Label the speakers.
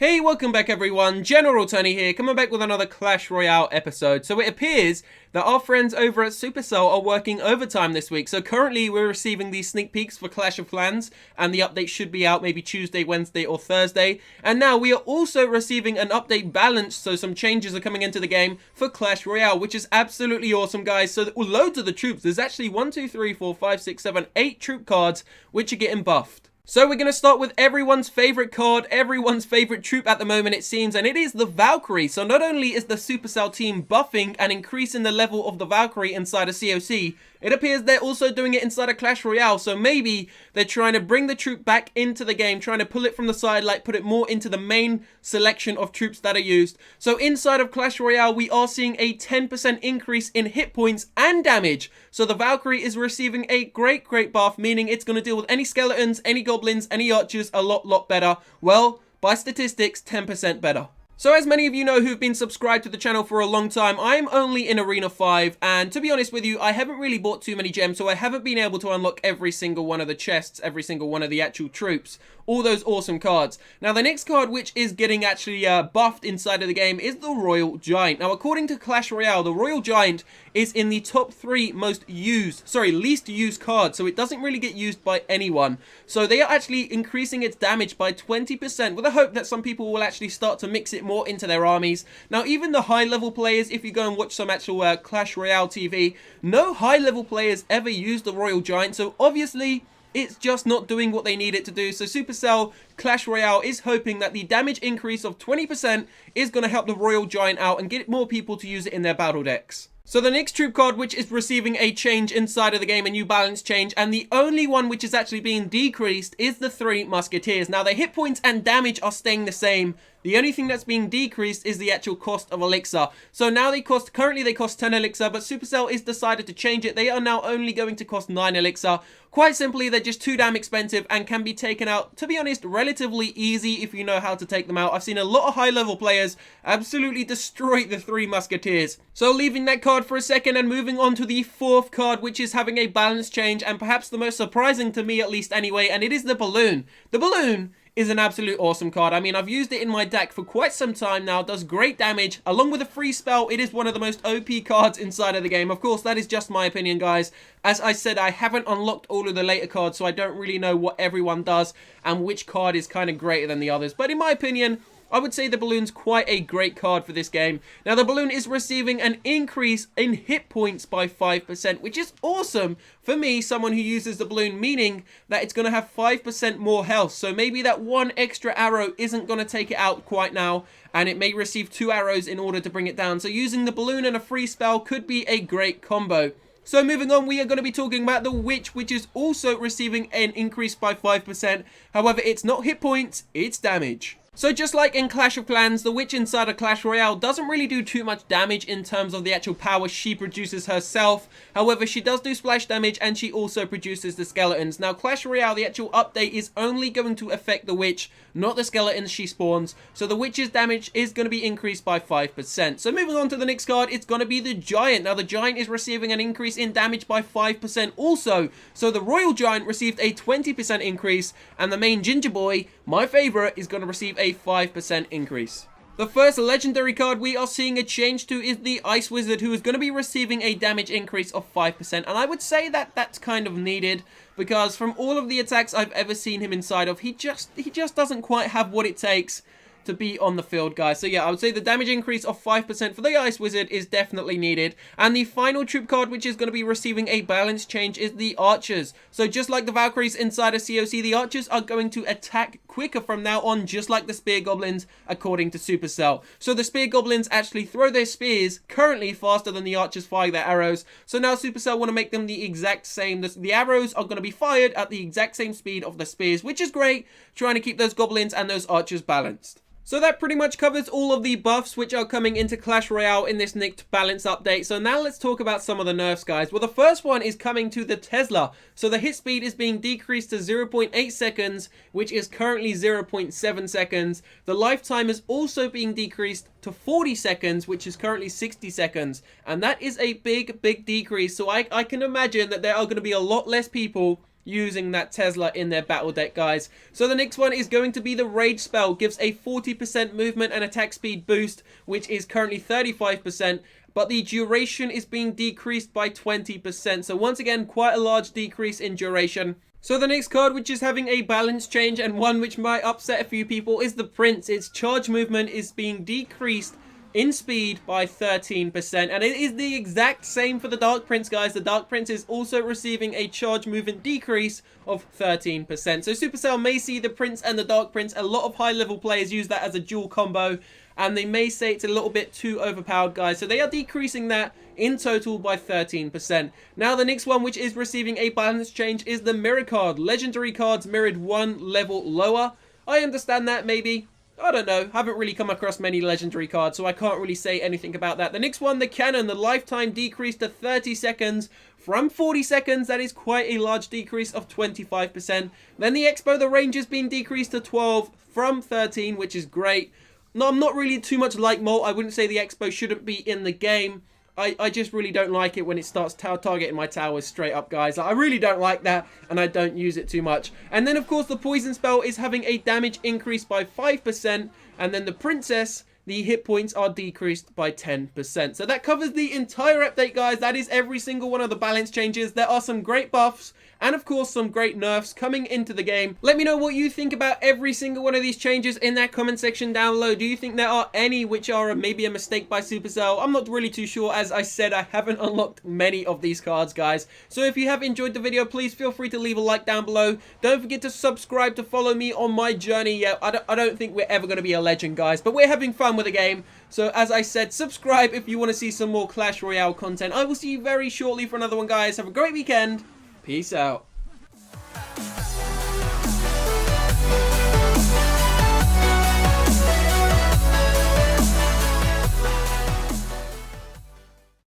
Speaker 1: Hey, welcome back everyone, General Tony here, coming back with another Clash Royale episode. So it appears that our friends over at Supercell are working overtime this week. So currently we're receiving these sneak peeks for Clash of Clans, and the update should be out maybe Tuesday, Wednesday or Thursday. And now we are also receiving an update balance, so some changes are coming into the game for Clash Royale, which is absolutely awesome, guys. So loads of the troops, there's actually 1, 2, 3, 4, 5, 6, 7, 8 troop cards which are getting buffed. So we're going to start with everyone's favorite card, everyone's favorite troop at the moment it seems, and it is the Valkyrie. So not only is the Supercell team buffing and increasing the level of the Valkyrie inside of COC, it appears they're also doing it inside of Clash Royale. So maybe they're trying to bring the troop back into the game, trying to pull it from the side, like put it more into the main selection of troops that are used. So inside of Clash Royale, we are seeing a 10% increase in hit points and damage. So the Valkyrie is receiving a great buff, meaning it's going to deal with any skeletons, any goblins, any archers a lot better. Well, by statistics, 10% better. So as many of you know who've been subscribed to the channel for a long time, I'm only in Arena 5, and to be honest with you, I haven't really bought too many gems, so I haven't been able to unlock every single one of the chests, every single one of the actual troops, all those awesome cards. Now the next card which is getting actually buffed inside of the game is the Royal Giant. Now according to Clash Royale, the Royal Giant is in the top 3 least used cards, so it doesn't really get used by anyone. So they are actually increasing its damage by 20% with the hope that some people will actually start to mix it more into their armies. Now even the high level players, if you go and watch some actual Clash Royale TV, no high level players ever use the Royal Giant, so obviously it's just not doing what they need it to do. So Supercell Clash Royale is hoping that the damage increase of 20% is going to help the Royal Giant out and get more people to use it in their battle decks. So the next troop card which is receiving a change inside of the game, a new balance change, and the only one which is actually being decreased is the 3 Musketeers. Now their hit points and damage are staying the same. The only thing that's being decreased is the actual cost of elixir. So now currently they cost 10 elixir, but Supercell is decided to change it. They are now only going to cost 9 elixir. Quite simply, they're just too damn expensive and can be taken out, to be honest, relatively easy if you know how to take them out. I've seen a lot of high level players absolutely destroy the 3 Musketeers. So leaving that card for a second and moving on to the 4th card, which is having a balance change, and perhaps the most surprising to me at least anyway, and it is the Balloon. The Balloon is an absolute awesome card. I mean, I've used it in my deck for quite some time now, does great damage. Along with a free spell, it is one of the most OP cards inside of the game. Of course, that is just my opinion, guys. As I said, I haven't unlocked all of the later cards, so I don't really know what everyone does and which card is kind of greater than the others. But in my opinion, I would say the Balloon's quite a great card for this game. Now, the Balloon is receiving an increase in hit points by 5%, which is awesome for me, someone who uses the Balloon, meaning that it's going to have 5% more health. So maybe that one extra arrow isn't going to take it out quite now, and it may receive 2 arrows in order to bring it down. So using the Balloon and a free spell could be a great combo. So moving on, we are going to be talking about the Witch, which is also receiving an increase by 5%. However, it's not hit points, it's damage. So just like in Clash of Clans, the Witch inside of Clash Royale doesn't really do too much damage in terms of the actual power she produces herself. However, she does do splash damage and she also produces the skeletons. Now Clash Royale, the actual update is only going to affect the Witch, not the skeletons she spawns. So the Witch's damage is going to be increased by 5%. So moving on to the next card, it's going to be the Giant. Now the Giant is receiving an increase in damage by 5% also. So the Royal Giant received a 20% increase, and the main Ginger Boy, my favorite, is going to receive a 5% increase. The first legendary card we are seeing a change to is the Ice Wizard, who is going to be receiving a damage increase of 5%, and I would say that that's kind of needed, because from all of the attacks I've ever seen him inside of, he just doesn't quite have what it takes to be on the field, guys. So yeah, I would say the damage increase of 5% for the Ice Wizard is definitely needed. And the final troop card which is going to be receiving a balance change is the Archers. So just like the Valkyries inside of COC, the Archers are going to attack quicker from now on, just like the Spear Goblins, according to Supercell. So the Spear Goblins actually throw their spears currently faster than the Archers fire their arrows. So now Supercell want to make them the exact same. The arrows are going to be fired at the exact same speed of the spears, which is great, trying to keep those Goblins and those Archers balanced. So that pretty much covers all of the buffs which are coming into Clash Royale in this nicked balance update. So now let's talk about some of the nerfs, guys. Well, the first one is coming to the Tesla. So the hit speed is being decreased to 0.8 seconds, which is currently 0.7 seconds. The lifetime is also being decreased to 40 seconds, which is currently 60 seconds. And that is a big decrease. So I can imagine that there are going to be a lot less people using that Tesla in their battle deck, guys. So the next one is going to be the Rage spell. Gives a 40% movement and attack speed boost, which is currently 35%. But the duration is being decreased by 20%. So once again, quite a large decrease in duration. So the next card, which is having a balance change and one which might upset a few people, is the Prince. Its charge movement is being decreased in speed by 13%, and it is the exact same for the Dark Prince, guys. The Dark Prince is also receiving a charge movement decrease of 13%. So Supercell may see the Prince and the Dark Prince. A lot of high level players use that as a dual combo, and they may say it's a little bit too overpowered, guys. So they are decreasing that in total by 13%. Now the next one, which is receiving a balance change, is the Mirror card. Legendary cards mirrored one level lower. I understand that, maybe. I don't know, haven't really come across many legendary cards, so I can't really say anything about that. The next one, the Cannon, the lifetime decreased to 30 seconds from 40 seconds. That is quite a large decrease of 25%. Then the Expo, the range is being decreased to 12 from 13, which is great. No, I'm not really too much like Molt. I wouldn't say the Expo shouldn't be in the game. I just really don't like it when it starts targeting my towers straight up, guys. I really don't like that, and I don't use it too much. And then, of course, the Poison spell is having a damage increase by 5%, and then the Princess, the hit points are decreased by 10%. So that covers the entire update, guys. That is every single one of the balance changes. There are some great buffs, and of course some great nerfs coming into the game. Let me know what you think about every single one of these changes in that comment section down below. Do you think there are any which are maybe a mistake by Supercell? I'm not really too sure. As I said, I haven't unlocked many of these cards, guys. So if you have enjoyed the video, please feel free to leave a like down below. Don't forget to subscribe to follow me on my journey. Yeah, I don't think we're ever going to be a legend, guys, but we're having fun with the game. So as I said, subscribe if you want to see some more Clash Royale content. I will see you very shortly for another one, guys. Have a great weekend. Peace out.